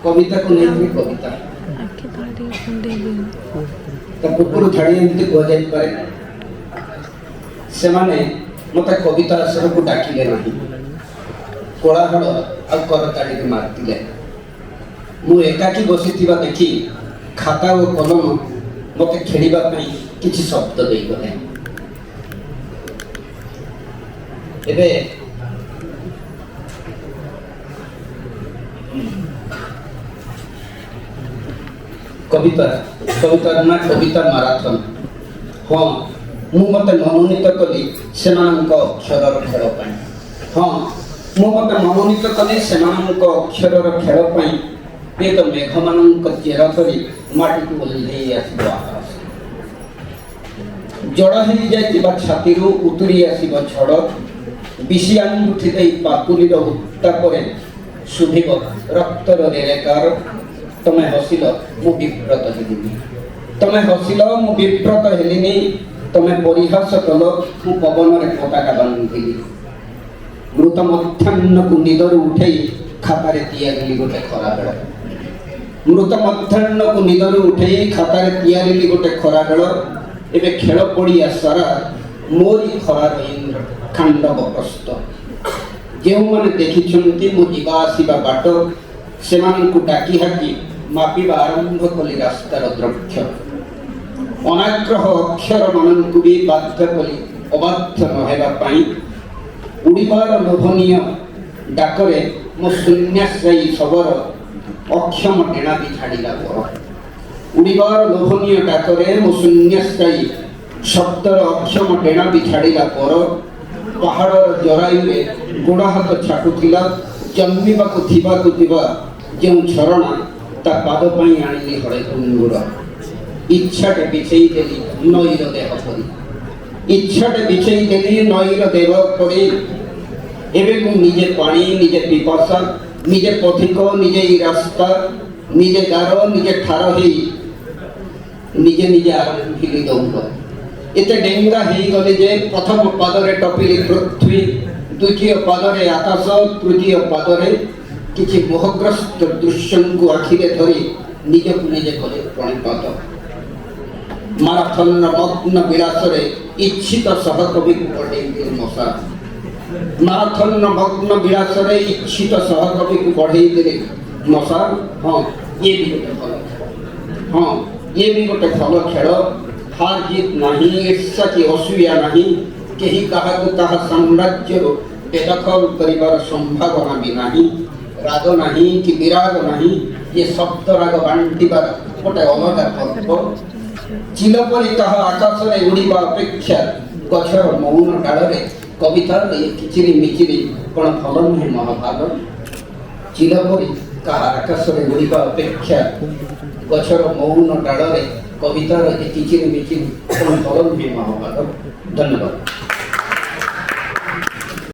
कविता को नहीं कविता पूर्व झाड़ी एमती कहुई पारे से माने मत कविता आसर को डाकिले नहीं कोलाहल आ करताड़ी मारते मु एकाकी बसी देखी खाता और कलम मत खेलवाई किसी शब्द देगले एबे कविता कविता ना कविता माराथन हाँ मु मत मनोनीत कली से अक्षर खेल हाँ मु मत मनोनीत कली से अक्षर खेल ये तो मेघ मान चेरा धरी माटी को ओल्लई आसब आकाश जड़ हो जाइबा छाती उतरी आसब झड़ विषियानी उठी दे पाकुलीर उत्तापर शुभिब रक्तर रेरेकार तमे हसिल मु विव्रत हेलिनी तमे हसिल मु विव्रत हेलिनी तमे परिहास कल मु पवन रे पताका बांधिली मृत मध्याह्न को निदर उठेई खातारे तियारिली गोटे खरा बेल मृत मध्याह्न को निदर उठेई खातारे तियारिली गोटे खरा बेल एबे खेल पड़िया सारा मोरी खरार इंद्र खांडव प्रस्त जो मैंने देखी मु जीवा आसवा बाट से डाकी हाकी मापिबा आरंभ कली रास्तार द्रक्ष अनाग्रह अक्षर मानू भी बाध्य कली अबाध्य नहेबाई उड़ीबार लोभनीय डाकरे मो शून्याश्रयी शबर अक्षम टेणा भी छाड़ा पर उड़ीबार लोभनीय डाकरे मो शून्याश्रयी शब्दर अक्षम टेणा भी छाड़ा पर पहाड़र जरायुरे गोड़ हाथ छाटुला जन्मिबा जो झरणा ता पाद पाई आनिली हड़े कुंगुर इच्छाटे बिछेई देली नईर देह परी इच्छाटे बिछेई देली नईर देह परी एबे को निजे पानी निजे पिपासा निजे पथिक निजे रास्ता निजे गार निजे ठार हे निजे निजे आरंभिली दौड़ एते डेंगा हेई गले जे प्रथम पादरे टपिली पृथ्वी द्वितीय पादरे आकाश तृतीय पादरे किछि मोहग्रस्त दृश्य को आखिरे धरी निज को निजे कले प्रणिपात माराथन मग्न विलासरे इच्छित सहकवि को बढ़ेई मशा माराथन मग्न विलासरे इच्छित सहकवि को बढ़ेई देले मशा हाँ ये भी गोटे फल हाँ ये भी गोटे फल खेल हार जीत नहीं ईर्षा की असूया नहीं कहीं कहा साम्राज्य बेदखल करिबार संभावना भी नहीं राग नहीं कि विराग नहीं ये शब्द राग बांटिबार गोटे अलगा पर्व चिल परी ताहा आकाश रे उड़ीबा अपेक्षा गछर मौन डालरे कविता ये किचिरी मिचिरी कोन फल नहीं महाभाग चिल परी ताहा आकाश रे उड़ीबा अपेक्षा गछर मौन डालरे कविता रे किचिरी मिचिरी कोन फल नहीं महाभाग धन्यवाद।